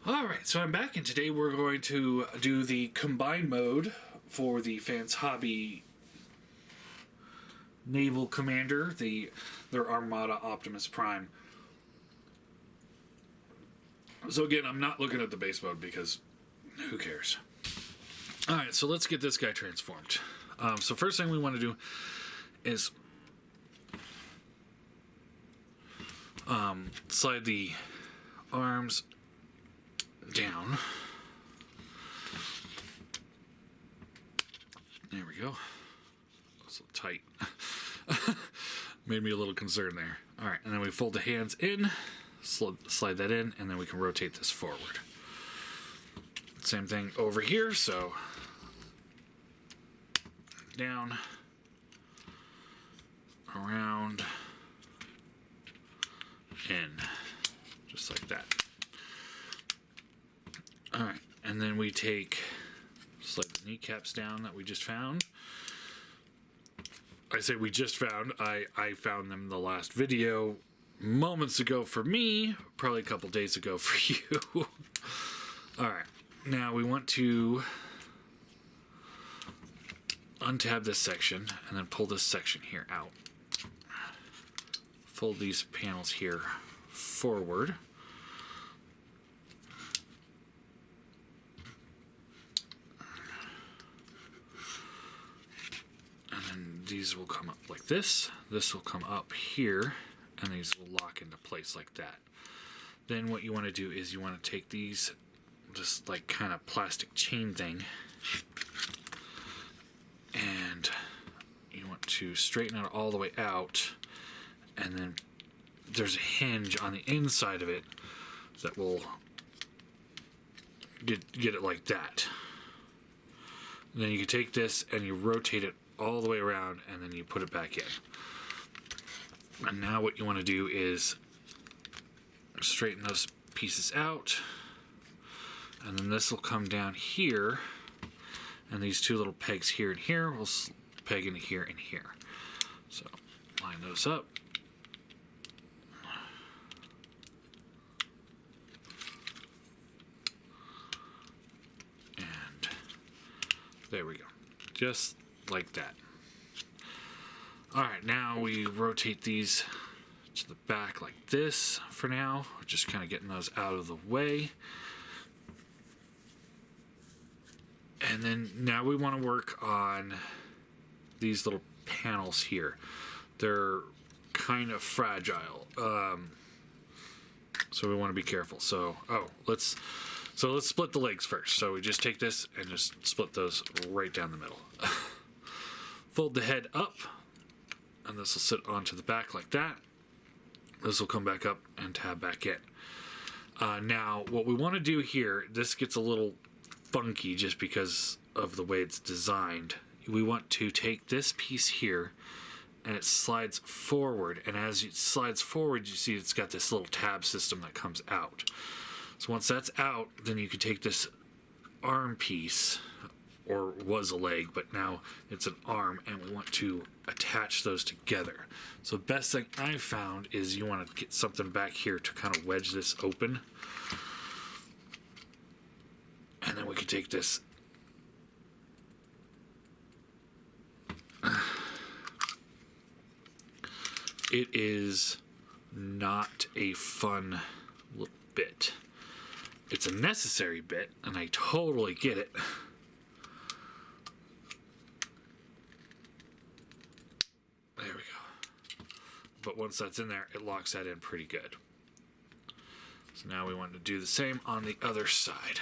Alright, so I'm back, and today we're going to do the combined mode for the Fans Hobby Naval Commander, their Armada Optimus Prime. So again, I'm not looking at the base mode because who cares? Alright, so let's get this guy transformed. So first thing we want to do is slide the arms down. There we go. That's a little tight. Made me a little concerned there. Alright, and then we fold the hands in, slide that in, and then we can rotate this forward. Same thing over here, so down, around, in, just like that. Alright, and then we slide the kneecaps down that we just found. I say we just found, I found them in the last video moments ago for me, probably a couple days ago for you. Alright, now we want to untab this section and then pull this section here out. Fold these panels here forward. And then these will come up like this. This will come up here, and these will lock into place like that. Then what you want to do is you want to take these, just like kind of plastic chain thing, and you want to straighten it all the way out, and then there's a hinge on the inside of it that will get it like that. And then you can take this and you rotate it all the way around, and then you put it back in. And now what you want to do is straighten those pieces out, and then this will come down here, and these two little pegs here and here will peg into here and here. So line those up. And there we go. Just like that. Alright, now we rotate these to the back like this for now. We're just kind of getting those out of the way. And then now we want to work on these little panels here. They're kind of fragile, so we want to be careful. So let's split the legs first. So we just take this and just split those right down the middle. Fold the head up, and this will sit onto the back like that. This will come back up and tab back in. Now what we want to do here, this gets a little funky just because of the way it's designed. We want to take this piece here, and it slides forward, and as it slides forward, you see it's got this little tab system that comes out. So once that's out, then you can take this arm piece, or was a leg, but now it's an arm, and we want to attach those together. So the best thing I found is you want to get something back here to kind of wedge this open. And then we can take this it is not a fun bit. It's a necessary bit, and I totally get it. There we go. But once that's in there, it locks that in pretty good. So now we want to do the same on the other side.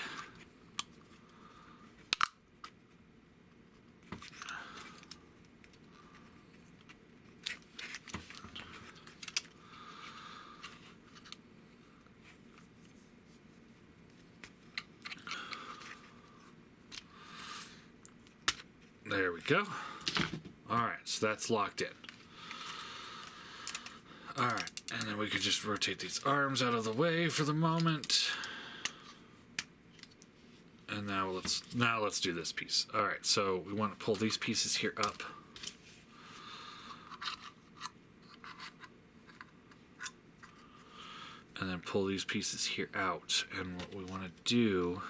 There we go. Alright, so that's locked in. Alright, and then we could just rotate these arms out of the way for the moment. And now let's do this piece. Alright, so we want to pull these pieces here up. and then pull these pieces here out. And what we want to do,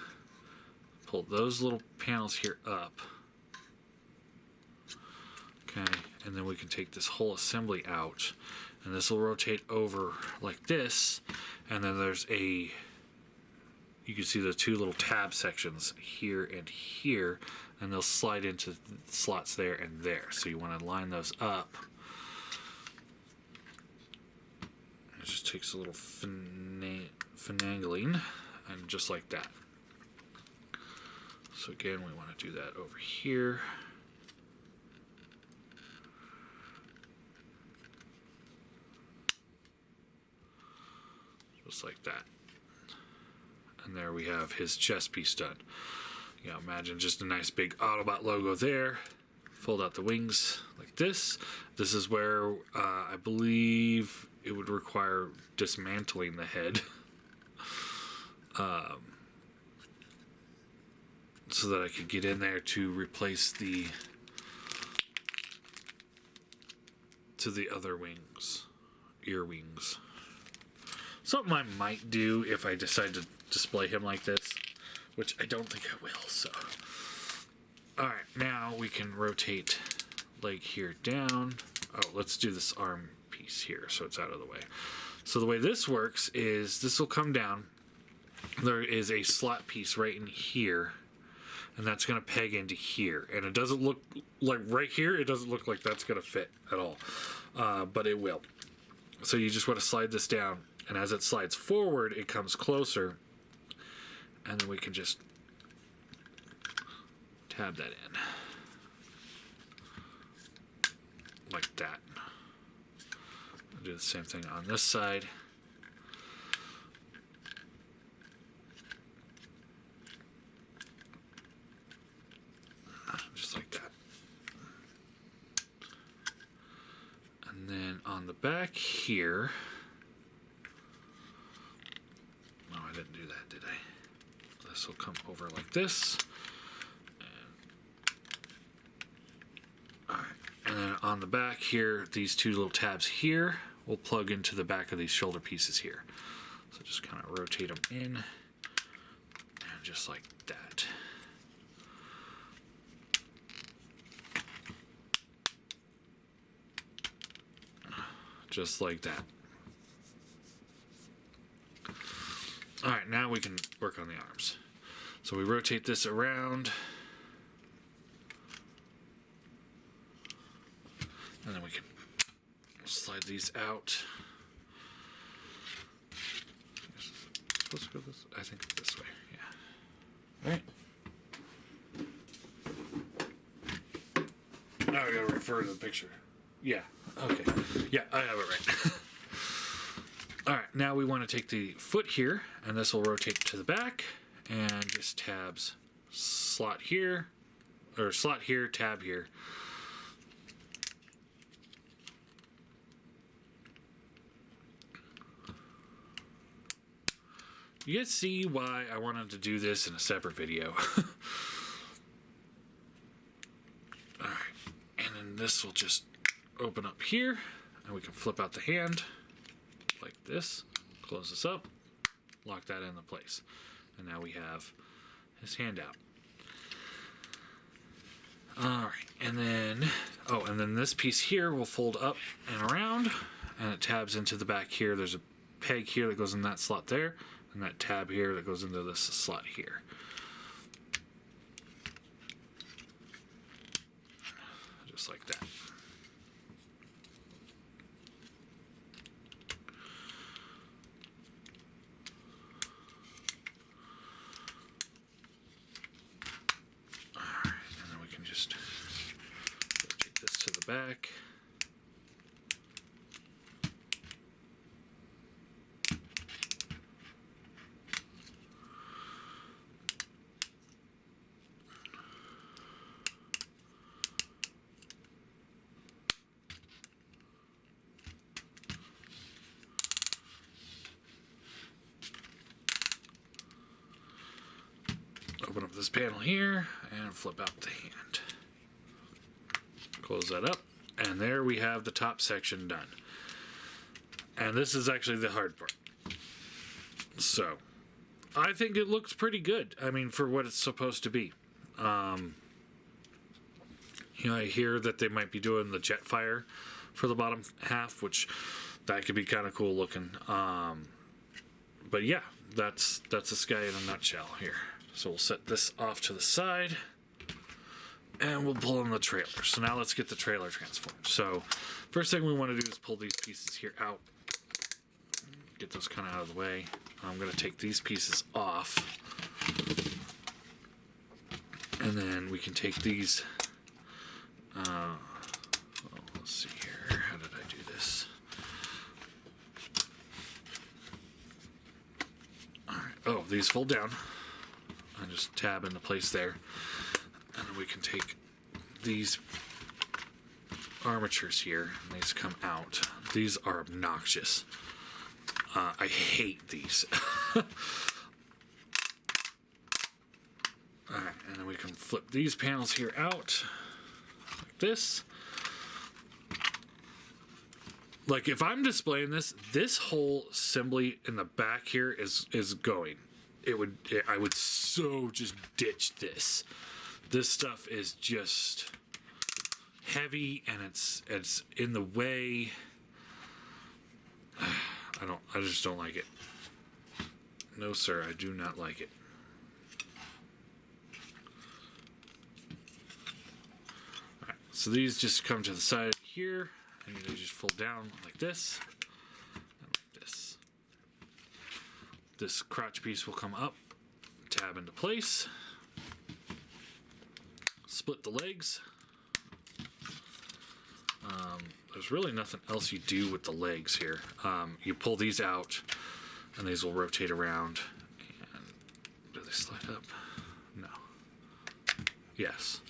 pull those little panels here up. Okay, and then we can take this whole assembly out, and this will rotate over like this, and then there's you can see the two little tab sections here and here, and they'll slide into slots there and there. So you want to line those up. It just takes a little finagling, and just like that. So again, we want to do that over here. Just like that. And there we have his chest piece done. You know, imagine just a nice big Autobot logo there. Fold out the wings like this. This is where I believe it would require dismantling the head. So that I could get in there to replace the other wings, ear wings. Something I might do if I decide to display him like this, which I don't think I will. So, all right, now we can rotate leg here down. Oh, let's do this arm piece here so it's out of the way. So the way this works is this will come down. There is a slot piece right in here, and that's going to peg into here. And it doesn't look like right here, it doesn't look like that's going to fit at all, but it will. So you just want to slide this down, and as it slides forward, it comes closer, and then we can just tab that in like that. I'll do the same thing on this side. Just like that. And then on the back here, no, I didn't do that, did I? This will come over like this. Alright, and then on the back here, these two little tabs here will plug into the back of these shoulder pieces here. So just kind of rotate them in, and just like that. Just like that. Alright, now we can work on the arms. So we rotate this around, and then we can slide these out. Supposed to go this? I think this way. Yeah. All right. Now we gotta refer to the picture. Yeah. Okay. Yeah, I have it right. All right. Now we want to take the foot here, and this will rotate to the back, and just tabs slot here, or slot here, tab here. You guys see why I wanted to do this in a separate video. Alright, and then this will just open up here, and we can flip out the hand like this, close this up, lock that into place. And now we have his hand out. Alright, and then, oh, and then this piece here will fold up and around, and it tabs into the back here. There's a peg here that goes in that slot there, and that tab here that goes into this slot here. Just like that. Alright, and then we can just rotate this to the back. Open up this panel here and flip out the hand. Close that up, and there we have the top section done. And this is actually the hard part. So, I think it looks pretty good. I mean, for what it's supposed to be. You know, I hear that they might be doing the jet fire for the bottom half, which that could be kind of cool looking. But yeah, that's this guy in a nutshell here. So we'll set this off to the side, and we'll pull in the trailer. So now let's get the trailer transformed. So first thing we want to do is pull these pieces here out. Get those kind of out of the way. I'm going to take these pieces off. And then we can take these. Let's see here. How did I do this? Alright. Oh, these fold down. I just tab into place there. And then we can take these armatures here, and these come out. These are obnoxious. I hate these. Alright, and then we can flip these panels here out like this. Like if I'm displaying this whole assembly in the back here is going. I would so just ditch this. This stuff is just heavy and it's in the way. I just don't like it. No sir, I do not like it. Alright, so these just come to the side here and they just fold down like this and like this. This crotch piece will come up, tab into place, split the legs. There's really nothing else you do with the legs here. You pull these out and these will rotate around. And do they slide up? No. Yes.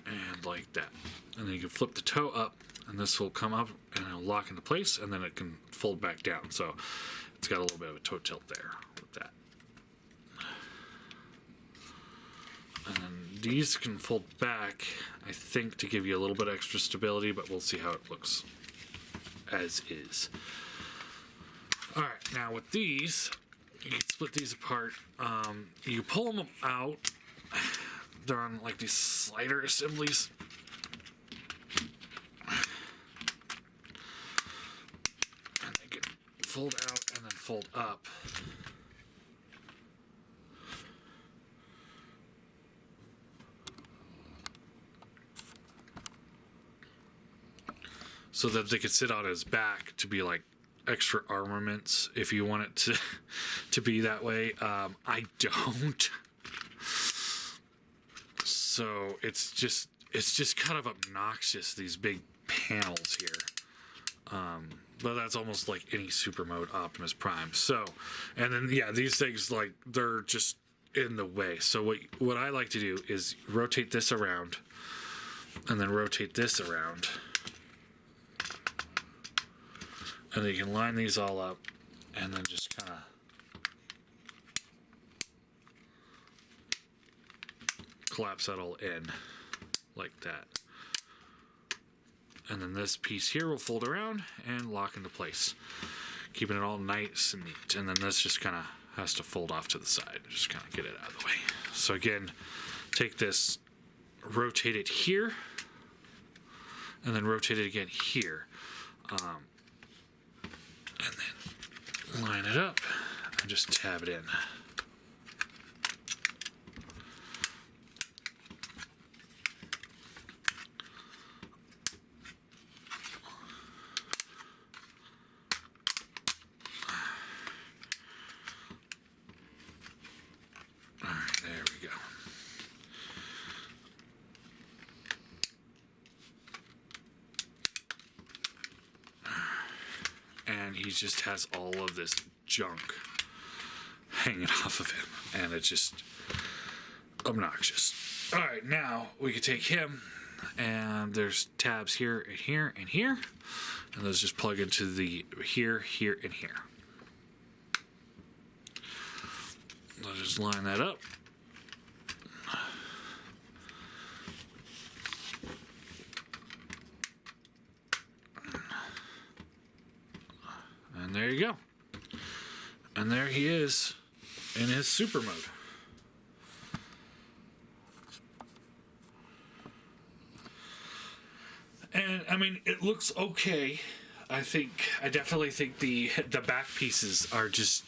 And like that. And then you can flip the toe up and this will come up and it'll lock into place and then it can fold back down. So it's got a little bit of a toe tilt there with that. And then these can fold back, I think, to give you a little bit extra stability, but we'll see how it looks as is. Alright, now with these, you can split these apart. You pull them out. They're on like these slider assemblies. And they can fold out and then fold up. So that they could sit on his back to be like extra armaments if you want it to be that way. I don't. So it's just kind of obnoxious, these big panels here. But that's almost like any super mode Optimus Prime. So, and then yeah, these things, like, they're just in the way. So what I like to do is rotate this around and then rotate this around. And then you can line these all up and then just kind of collapse that all in like that. And then this piece here will fold around and lock into place, keeping it all nice and neat. And then this just kind of has to fold off to the side, just kind of get it out of the way. So again, take this, rotate it here, and then rotate it again here. And then line it up and just tab it in. And he just has all of this junk hanging off of him, and it's just obnoxious. All right, now we can take him, and there's tabs here and here and here, and those just plug into the here, here, and here. I'll just line that up. And there you go. And there he is in his super mode. And I mean, it looks okay. I definitely think the back pieces are just,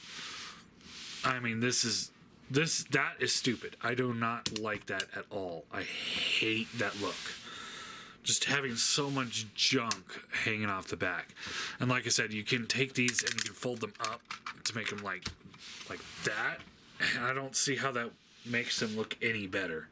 I mean, that is stupid. I do not like that at all. I hate that look. Just having so much junk hanging off the back. And like I said, you can take these and you can fold them up to make them like that. And I don't see how that makes them look any better.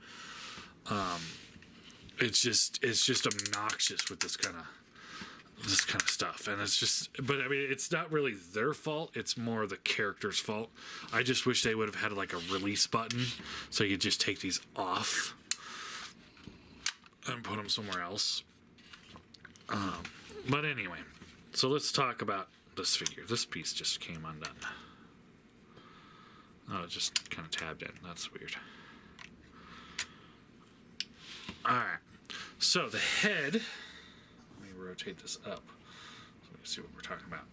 It's just obnoxious with this kind of stuff. And it's just, but I mean, it's not really their fault. It's more the character's fault. I just wish they would have had like a release button so you could just take these off and put them somewhere else. But anyway, so let's talk about this figure. This piece just came undone. Oh, it just kind of tabbed in. That's weird. Alright, so the head, let me rotate this up so we can see what we're talking about.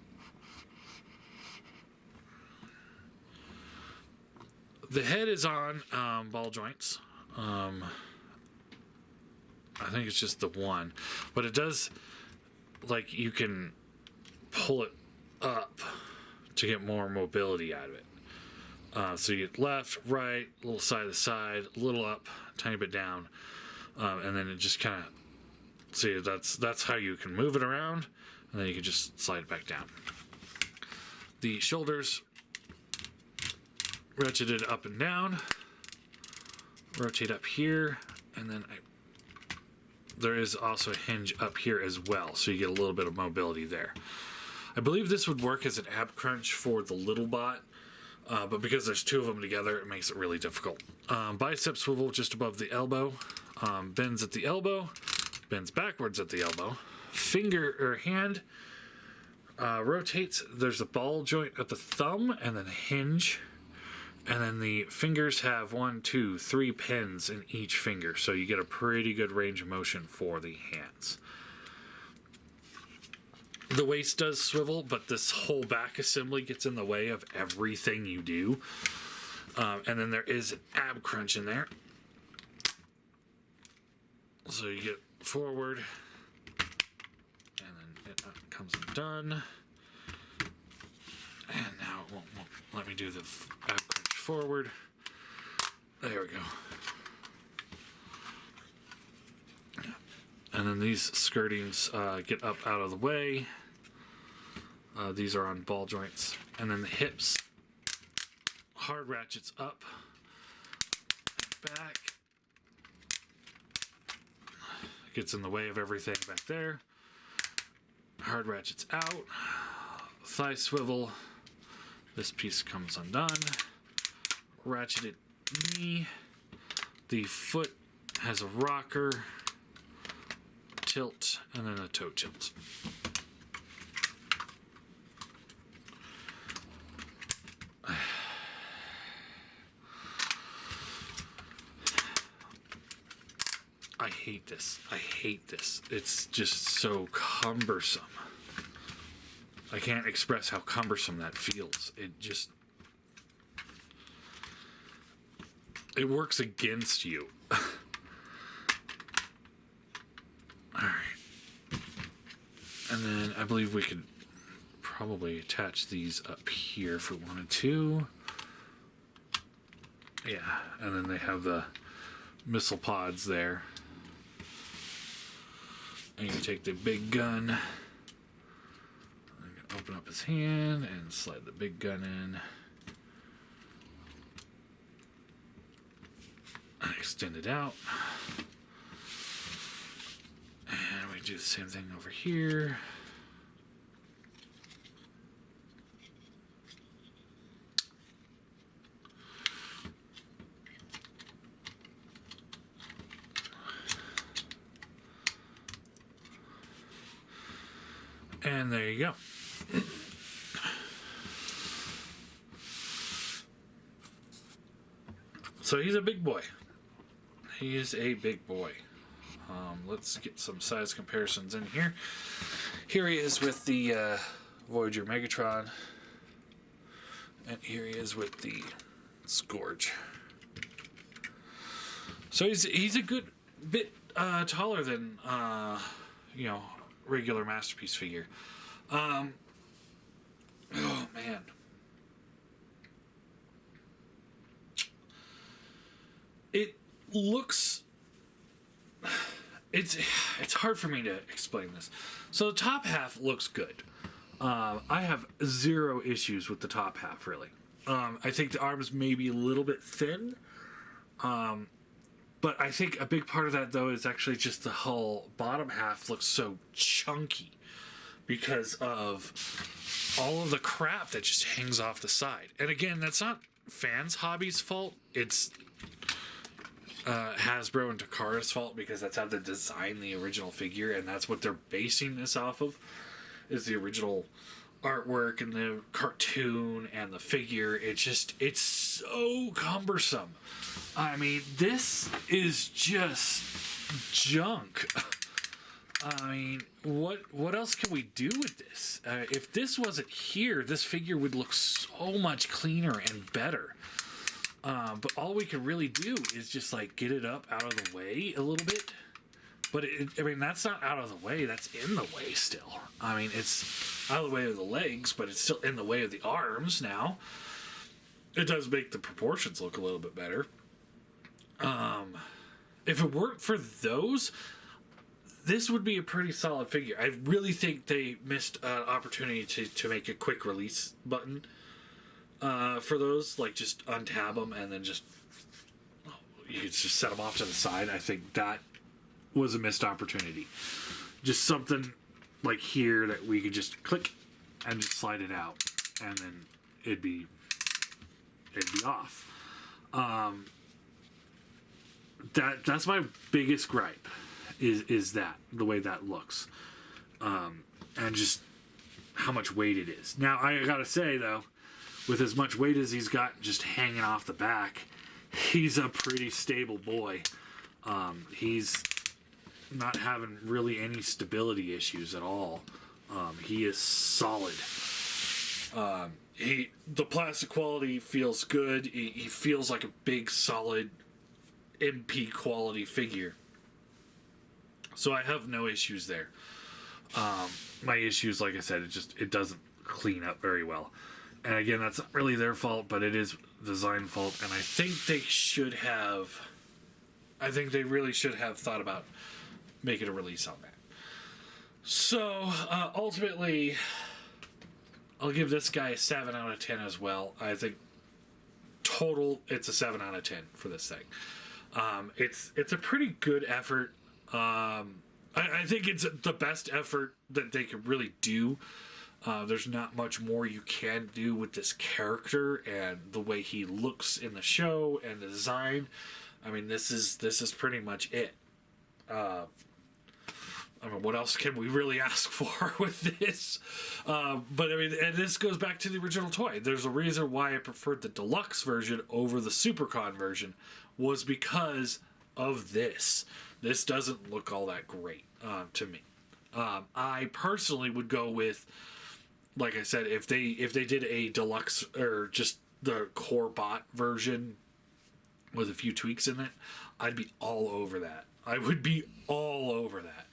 The head is on ball joints. I think it's just the one, but it does, like, you can pull it up to get more mobility out of it. So you get left, right, a little side to side, a little up, tiny bit down. And then it just kind of, see, that's how you can move it around, and then you can just slide it back down. The shoulders, ratcheted up and down, rotate up here, and then there is also a hinge up here as well, so you get a little bit of mobility there. I believe this would work as an ab crunch for the little bot, but because there's two of them together, it makes it really difficult. Bicep swivel just above the elbow. Bends at the elbow, bends backwards at the elbow. Finger or hand rotates. There's a ball joint at the thumb and then a hinge. And then the fingers have 1, 2, 3 pins in each finger. So you get a pretty good range of motion for the hands. The waist does swivel, but this whole back assembly gets in the way of everything you do. And then there is an ab crunch in there. So you get forward, and then it comes undone. And now it won't let me do the ab crunch forward. There we go. And then these skirtings get up out of the way. These are on ball joints. And then the hips, hard ratchets up and back. Gets in the way of everything back there. Hard ratchets out. Thigh swivel. This piece comes undone. Ratcheted knee. The foot has a rocker, tilt, and then a toe tilt. I hate this. I hate this. It's just so cumbersome. I can't express how cumbersome that feels. It works against you. Alright. And then I believe we could probably attach these up here if we wanted to. Yeah, and then they have the missile pods there. And you can take the big gun, open up his hand and slide the big gun in. And extend it out. And we do the same thing over here. And there you go. So he's a big boy. He is a big boy. Let's get some size comparisons in here. Here he is with the Voyager Megatron. And here he is with the Scourge. So he's a good bit taller than regular Masterpiece figure. Oh man. It looks. It's hard for me to explain this. So the top half looks good. I have zero issues with the top half, really. I think the arms may be a little bit thin. But I think a big part of that, though, is actually just the whole bottom half looks so chunky because of all of the crap that just hangs off the side. And again, that's not Fans Hobby's fault. It's Hasbro and Takara's fault because that's how they designed the original figure, and that's what they're basing this off of, is the original artwork and the cartoon and the figure. It's so cumbersome. I mean, this is just junk. I mean, what else can we do with this? If this wasn't here, this figure would look so much cleaner and better. But all we can really do is just like get it up out of the way a little bit. But that's not out of the way. That's in the way still. I mean, it's out of the way of the legs, but it's still in the way of the arms now. It does make the proportions look a little bit better. If it weren't for those, this would be a pretty solid figure. I really think they missed an opportunity to make a quick release button for those. Like, just untab them and then you could just set them off to the side. I think that was a missed opportunity. Just something like here that we could just click and just slide it out, and then it'd be off. That's my biggest gripe is that the way that looks, and just how much weight it is. Now I gotta say though, with as much weight as he's got just hanging off the back, he's a pretty stable boy. He's not having really any stability issues at all. He is solid. The plastic quality feels good. He feels like a big, solid MP quality figure. So I have no issues there. My issues, like I said, it doesn't clean up very well. And again, that's not really their fault, but it is design fault. And I think they really should have thought about making a release on that. So ultimately, I'll give this guy a 7 out of 10 as well. I think total, it's a 7 out of 10 for this thing. It's a pretty good effort. I think it's the best effort that they could really do. There's not much more you can do with this character and the way he looks in the show and the design. I mean, this is pretty much it. What else can we really ask for with this? But I mean, and this goes back to the original toy. There's a reason why I preferred the deluxe version over the Supercon version, was because of this. This doesn't look all that great to me. I personally would go with, like I said, if they did a deluxe or just the core bot version with a few tweaks in it, I'd be all over that. I would be all over that.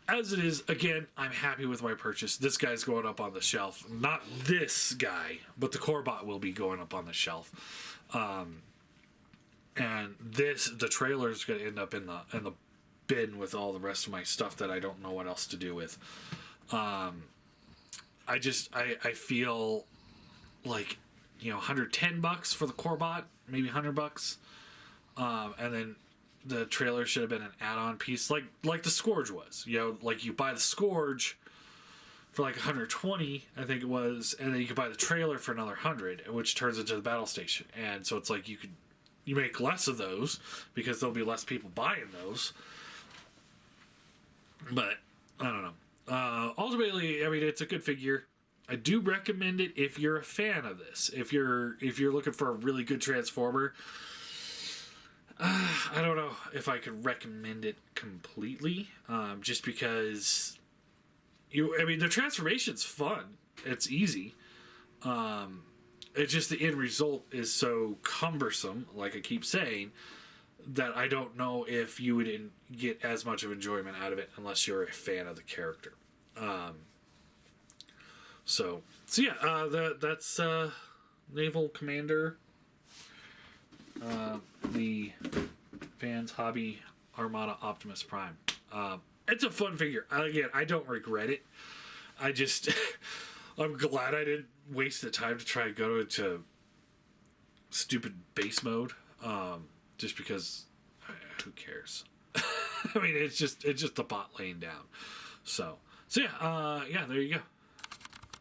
As it is, again, I'm happy with my purchase. This guy's going up on the shelf. Not this guy, but the core bot will be going up on the shelf. And the trailer is going to end up in the bin with all the rest of my stuff that I don't know what else to do with. I feel like, $110 for the core bot, maybe $100, and then the trailer should have been an add-on piece, like the Scourge was. Like you buy the Scourge for like $120, I think it was, and then you could buy the trailer for another $100, which turns into the battle station. And so it's like you make less of those because there'll be less people buying those. But I don't know. Ultimately, I mean, it's a good figure. I do recommend it if you're a fan of this. If you're looking for a really good Transformer, I don't know if I could recommend it completely, just because I mean, the transformation's fun. It's easy. It's just the end result is so cumbersome, like I keep saying, that I don't know if you would get as much of enjoyment out of it unless you're a fan of the character. So yeah, that's Naval Commander, the fans' hobby Armada Optimus Prime. It's a fun figure. Again, I don't regret it. I just I'm glad I didn't waste the time to try and go into stupid base mode. Just because, who cares? I mean, it's just the bot laying down. So yeah, there you go.